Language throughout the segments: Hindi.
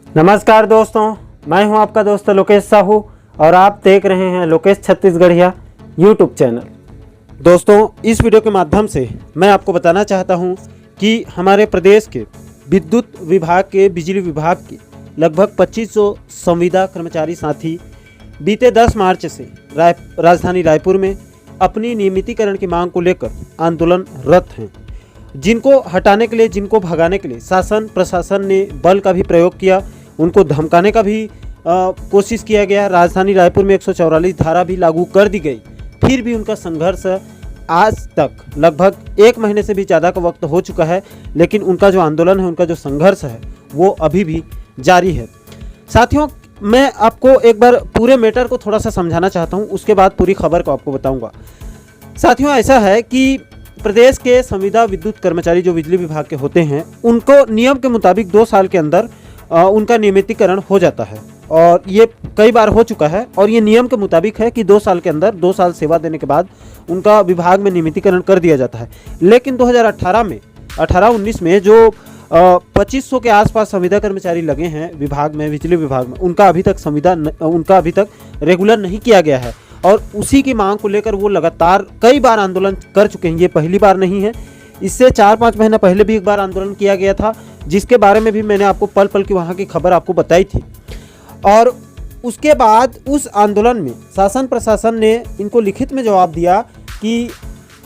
नमस्कार दोस्तों, मैं हूं आपका दोस्त लोकेश साहू और आप देख रहे हैं लोकेश छत्तीसगढ़िया यूट्यूब चैनल। दोस्तों, इस वीडियो के माध्यम से मैं आपको बताना चाहता हूं कि हमारे प्रदेश के विद्युत विभाग के बिजली विभाग के लगभग 2500 संविदा कर्मचारी साथी बीते 10 मार्च से राजधानी रायपुर में अपनी नियमितीकरण की मांग को लेकर आंदोलनरत हैं। जिनको हटाने के लिए, जिनको भगाने के लिए शासन प्रशासन ने बल का भी प्रयोग किया, उनको धमकाने का भी कोशिश किया गया। राजधानी रायपुर में 144 धारा भी लागू कर दी गई, फिर भी उनका संघर्ष आज तक लगभग 1 महीने से भी ज़्यादा का वक्त हो चुका है, लेकिन उनका जो आंदोलन है, उनका जो संघर्ष है, वो अभी भी जारी है। साथियों, मैं आपको एक बार पूरे मैटर को थोड़ा सा समझाना चाहता हूँ, उसके बाद पूरी खबर को आपको बताऊँगा। साथियों, ऐसा है कि प्रदेश के संविदा विद्युत कर्मचारी जो बिजली विभाग के होते हैं, उनको नियम के मुताबिक 2 साल के अंदर उनका नियमितीकरण हो जाता है और ये कई बार हो चुका है। और ये नियम के मुताबिक है कि 2 साल के अंदर 2 साल सेवा देने के बाद उनका विभाग में नियमितीकरण कर दिया जाता है। लेकिन 2018 में 18-19 में जो 2500 के आसपास संविदा कर्मचारी लगे हैं विभाग में, बिजली विभाग में, उनका अभी तक रेगुलर नहीं किया गया है और उसी की मांग को लेकर वो लगातार कई बार आंदोलन कर चुके हैं। ये पहली बार नहीं है, इससे 4-5 महीना पहले भी एक बार आंदोलन किया गया था, जिसके बारे में भी मैंने आपको पल पल की वहाँ की खबर आपको बताई थी। और उसके बाद उस आंदोलन में शासन प्रशासन ने इनको लिखित में जवाब दिया कि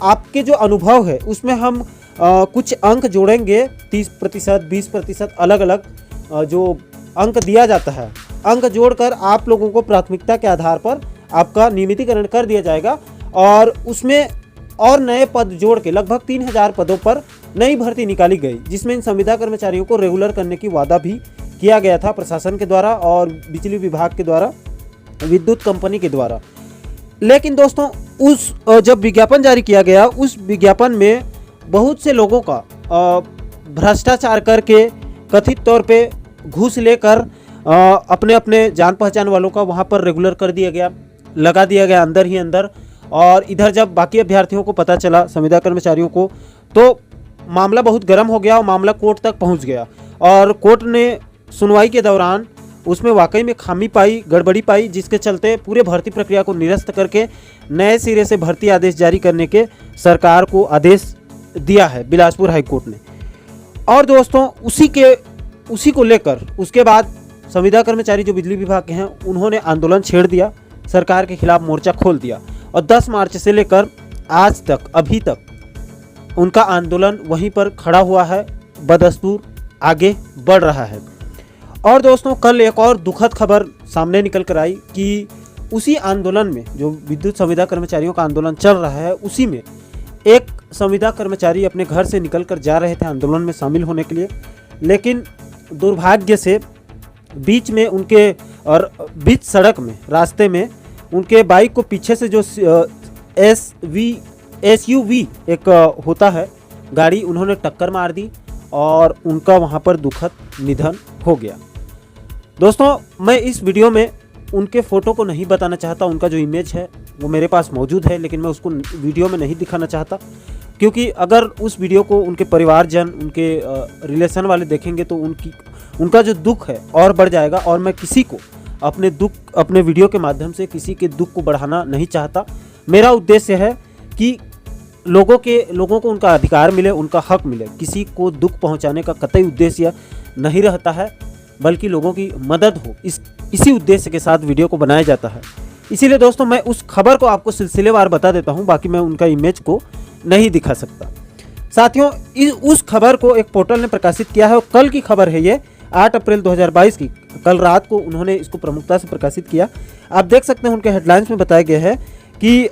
आपके जो अनुभव है उसमें हम कुछ अंक जोड़ेंगे, 30%, 20%, अलग अलग जो अंक दिया जाता है, अंक जोड़कर आप लोगों को प्राथमिकता के आधार पर आपका नियमितीकरण कर दिया जाएगा। और उसमें और नए पद जोड़ के लगभग 3000 पदों पर नई भर्ती निकाली गई, जिसमें इन संविदा कर्मचारियों को रेगुलर करने की वादा भी किया गया था प्रशासन के द्वारा और बिजली विभाग के द्वारा, विद्युत कंपनी के द्वारा। लेकिन दोस्तों, उस जब विज्ञापन जारी किया गया, उस विज्ञापन में बहुत से लोगों का भ्रष्टाचार करके, कथित तौर पे घूस लेकर अपने अपने जान पहचान वालों का वहाँ पर रेगुलर कर दिया गया, लगा दिया गया अंदर ही अंदर। और इधर जब बाकी अभ्यर्थियों को पता चला, संविदा कर्मचारियों को, तो मामला बहुत गर्म हो गया और मामला कोर्ट तक पहुंच गया। और कोर्ट ने सुनवाई के दौरान उसमें वाकई में खामी पाई, गड़बड़ी पाई, जिसके चलते पूरे भर्ती प्रक्रिया को निरस्त करके नए सिरे से भर्ती आदेश जारी करने के सरकार को आदेश दिया है बिलासपुर हाईकोर्ट ने। और दोस्तों, उसी को लेकर उसके बाद संविदा कर्मचारी जो बिजली विभाग के हैं, उन्होंने आंदोलन छेड़ दिया, सरकार के खिलाफ मोर्चा खोल दिया और 10 मार्च से लेकर आज तक, अभी तक उनका आंदोलन वहीं पर खड़ा हुआ है, बदस्तूर आगे बढ़ रहा है। और दोस्तों, कल एक और दुखद खबर सामने निकल कर आई कि उसी आंदोलन में, जो विद्युत संविदा कर्मचारियों का आंदोलन चल रहा है, उसी में एक संविदा कर्मचारी अपने घर से निकल कर जा रहे थे आंदोलन में शामिल होने के लिए, लेकिन दुर्भाग्य से बीच सड़क में, रास्ते में उनके बाइक को पीछे से जो SUV एक होता है गाड़ी, उन्होंने टक्कर मार दी और उनका वहां पर दुखद निधन हो गया। दोस्तों, मैं इस वीडियो में उनके फ़ोटो को नहीं बताना चाहता, उनका जो इमेज है वो मेरे पास मौजूद है, लेकिन मैं उसको वीडियो में नहीं दिखाना चाहता, क्योंकि अगर उस वीडियो को उनके परिवारजन, उनके रिलेशन वाले देखेंगे तो उनका जो दुख है और बढ़ जाएगा। और मैं किसी को अपने वीडियो के माध्यम से किसी के दुख को बढ़ाना नहीं चाहता। मेरा उद्देश्य है कि लोगों को उनका अधिकार मिले, उनका हक मिले। किसी को दुख पहुंचाने का कतई उद्देश्य नहीं रहता है, बल्कि लोगों की मदद हो, इसी उद्देश्य के साथ वीडियो को बनाया जाता है। इसीलिए दोस्तों, मैं उस खबर को आपको सिलसिलेवार बता देता हूं, बाकी मैं उनका इमेज को नहीं दिखा सकता। साथियों, उस खबर को एक पोर्टल ने प्रकाशित किया है और कल की खबर है ये, 8 अप्रैल 2022 की। कल रात को उन्होंने इसको प्रमुखता से प्रकाशित किया। आप देख सकते हैं, उनके हेडलाइंस में बताया गया है कि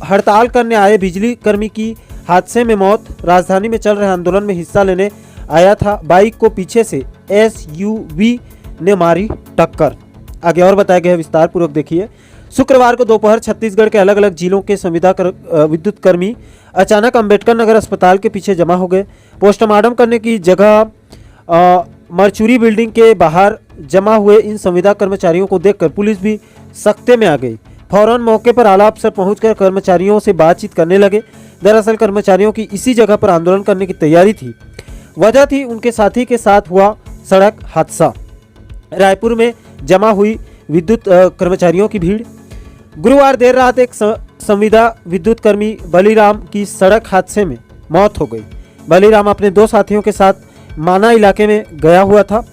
हड़ताल करने आए बिजली कर्मी की हादसे में मौत, राजधानी में चल रहे आंदोलन में हिस्सा लेने आया था, बाइक को पीछे से SUV ने मारी टक्कर। आगे और बताया गया है, विस्तार पूर्वक देखिए। शुक्रवार को दोपहर छत्तीसगढ़ के अलग अलग जिलों के संविदा विद्युत कर्मी अचानक अंबेडकर नगर अस्पताल के पीछे जमा हो गए। पोस्टमार्टम करने की जगह मर्चुरी बिल्डिंग के बाहर जमा हुए इन संविदा कर्मचारियों को देखकर पुलिस भी सख्ते में आ गई। फौरन मौके पर आला अफसर पहुंचकर कर्मचारियों से बातचीत करने लगे। दरअसल कर्मचारियों की इसी जगह पर आंदोलन करने की तैयारी थी। वजह थी उनके साथी के साथ हुआ सड़क हादसा। रायपुर में जमा हुई विद्युत कर्मचारियों की भीड़। गुरुवार देर रात एक संविदा विद्युत कर्मी बलीराम की सड़क हादसे में मौत हो गई। बलीराम अपने 2 साथियों के साथ माना इलाके में गया हुआ था।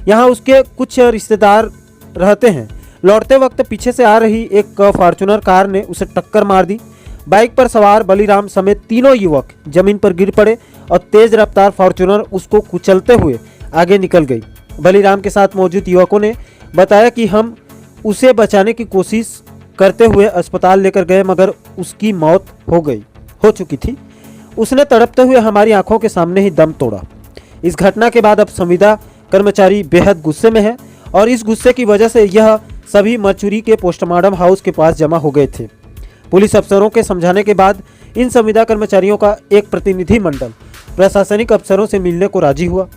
यहाँ उसके कुछ रिश्तेदार रहते हैं। लौटते वक्त पीछे से आ रही एक फॉर्च्यूनर कार ने उसे टक्कर मार दी। बाइक पर सवार बलीराम समेत तीनों युवक जमीन पर गिर पड़े और तेज रफ्तार फॉर्च्यूनर उसको कुचलते हुए आगे निकल गई। बलीराम के साथ मौजूद युवकों ने बताया कि हम उसे बचाने की कोशिश करते हुए अस्पताल लेकर गए, मगर उसकी मौत हो चुकी थी। उसने तड़पते हुए हमारी आंखों के सामने ही दम तोड़ा। इस घटना के बाद अब संविदा कर्मचारी बेहद गुस्से में है और इस गुस्से की वजह से यह सभी मरचुरी के पोस्टमार्टम हाउस के पास जमा हो गए थे। पुलिस अफसरों के समझाने के बाद इन संविदा कर्मचारियों का एक प्रतिनिधि मंडल प्रशासनिक अफसरों से मिलने को राजी हुआ।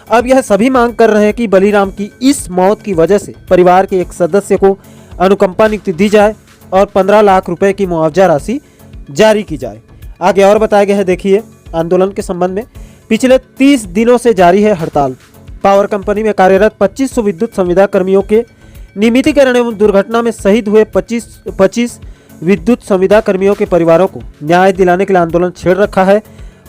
अब यह सभी मांग कर रहे हैं कि बलीराम की इस मौत की वजह से परिवार के एक सदस्य को अनुकंपा नियुक्ति दी जाए और 15 लाख रुपए की मुआवजा राशि जारी की जाए। आगे और बताया गया है, देखिए आंदोलन के संबंध में। पिछले 30 दिनों से जारी है हड़ताल। पावर कंपनी में कार्यरत 2500 विद्युत संविदा कर्मियों के नियमितीकरण एवं दुर्घटना में शहीद हुए 25 विद्युत संविदा कर्मियों के परिवारों को न्याय दिलाने के लिए आंदोलन छेड़ रखा है।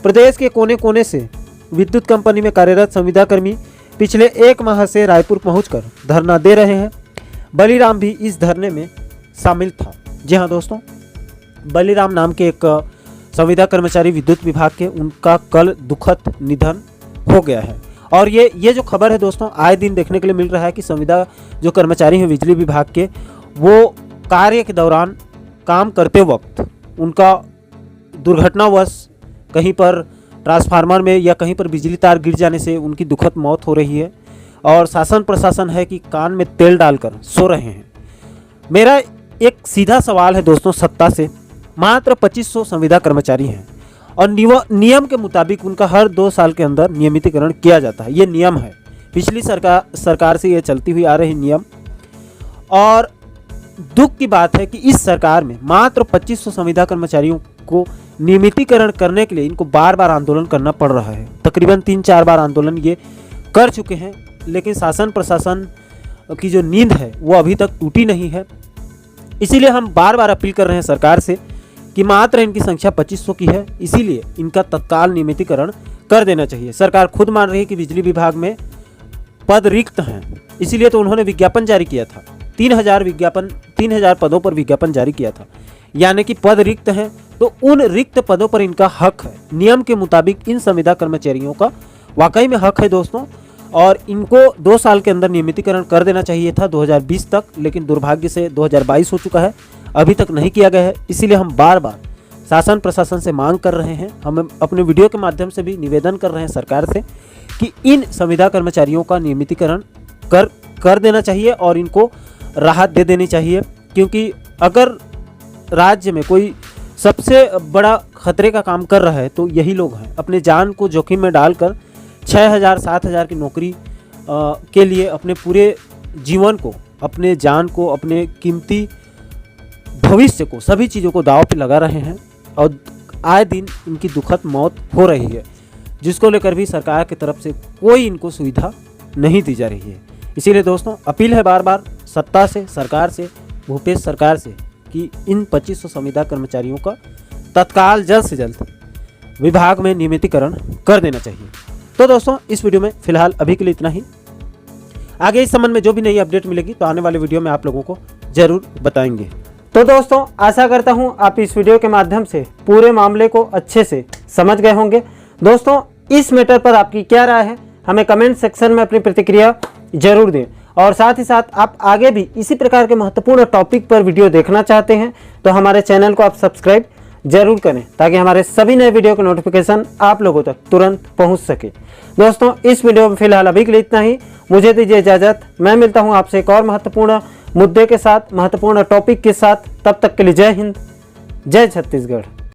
प्रदेश के कोने कोने से विद्युत कंपनी में कार्यरत संविदा कर्मी पिछले 1 माह से रायपुर पहुंचकर धरना दे रहे हैं। बलीराम भी इस धरने में शामिल था। जी हाँ दोस्तों, बलीराम नाम के एक संविदा कर्मचारी विद्युत विभाग के, उनका कल दुखद निधन हो गया है। और ये जो खबर है दोस्तों, आए दिन देखने के लिए मिल रहा है कि संविदा जो कर्मचारी हैं बिजली विभाग के, वो कार्य के दौरान काम करते वक्त उनका दुर्घटनावश कहीं पर ट्रांसफार्मर में या कहीं पर बिजली तार गिर जाने से उनकी दुखद मौत हो रही है और शासन प्रशासन है कि कान में तेल डालकर सो रहे हैं। मेरा एक सीधा सवाल है दोस्तों सत्ता से। मात्र 2500 संविदा कर्मचारी हैं और नियम के मुताबिक उनका हर 2 साल के अंदर नियमितीकरण किया जाता है। ये नियम है, पिछली सरकार से ये चलती हुई आ रही नियम। और दुख की बात है कि इस सरकार में मात्र 2500 संविदा कर्मचारियों को नियमितीकरण करने के लिए इनको बार बार आंदोलन करना पड़ रहा है। तकरीबन 3-4 बार आंदोलन ये कर चुके हैं, लेकिन शासन प्रशासन की जो नींद है वो अभी तक टूटी नहीं है। इसीलिए हम बार बार अपील कर रहे हैं सरकार से कि मात्र इनकी संख्या 2500 की है, इसीलिए इनका तत्काल नियमितीकरण कर देना चाहिए। सरकार खुद मान रही है कि बिजली विभाग में पद रिक्त हैं, इसीलिए तो उन्होंने विज्ञापन जारी किया था। 3000 पदों पर विज्ञापन जारी किया था, यानी कि पद रिक्त हैं, तो उन रिक्त पदों पर इनका हक है। नियम के मुताबिक इन संविदा कर्मचारियों का वाकई में हक है दोस्तों, और इनको 2 साल के अंदर नियमितीकरण कर देना चाहिए था 2020 तक, लेकिन दुर्भाग्य से 2022 हो चुका है, अभी तक नहीं किया गया है। इसीलिए हम बार बार शासन प्रशासन से मांग कर रहे हैं, हम अपने वीडियो के माध्यम से भी निवेदन कर रहे हैं सरकार से कि इन संविदा कर्मचारियों का नियमितीकरण कर देना चाहिए और इनको राहत दे देनी चाहिए। क्योंकि अगर राज्य में कोई सबसे बड़ा खतरे का काम कर रहा है तो यही लोग हैं। अपने जान को जोखिम में डालकर 6000-7000 की नौकरी के लिए अपने पूरे जीवन को, अपने जान को, अपने कीमती भविष्य को, सभी चीज़ों को दांव पे लगा रहे हैं और आए दिन इनकी दुखद मौत हो रही है, जिसको लेकर भी सरकार की तरफ से कोई इनको सुविधा नहीं दी जा रही है। इसीलिए दोस्तों अपील है बार बार सत्ता से, सरकार से, भूपेश सरकार से कि इन 2500 संविदा कर्मचारियों का तत्काल जल्द से जल्द विभाग में नियमितीकरण कर देना चाहिए। तो दोस्तों इस वीडियो में फिलहाल अभी के लिए इतना ही। आगे इस संबंध में जो भी नई अपडेट मिलेगी तो आने वाले वीडियो में आप लोगों को जरूर बताएंगे। तो दोस्तों आशा करता हूं आप इस वीडियो के माध्यम से पूरे मामले को अच्छे से समझ गए होंगे। दोस्तों इस मैटर पर आपकी क्या राय है, हमें कमेंट सेक्शन में अपनी प्रतिक्रिया जरूर दें। और साथ ही साथ आप आगे भी इसी प्रकार के महत्वपूर्ण टॉपिक पर वीडियो देखना चाहते हैं तो हमारे चैनल को आप सब्सक्राइब जरूर करें, ताकि हमारे सभी नए वीडियो के नोटिफिकेशन आप लोगों तक तुरंत पहुंच सके। दोस्तों इस वीडियो में फिलहाल अभी के लिए इतना ही। मुझे दीजिए इजाजत, मैं मिलता हूं आपसे एक और महत्वपूर्ण मुद्दे के साथ, महत्वपूर्ण टॉपिक के साथ। तब तक के लिए जय हिंद, जय छत्तीसगढ़।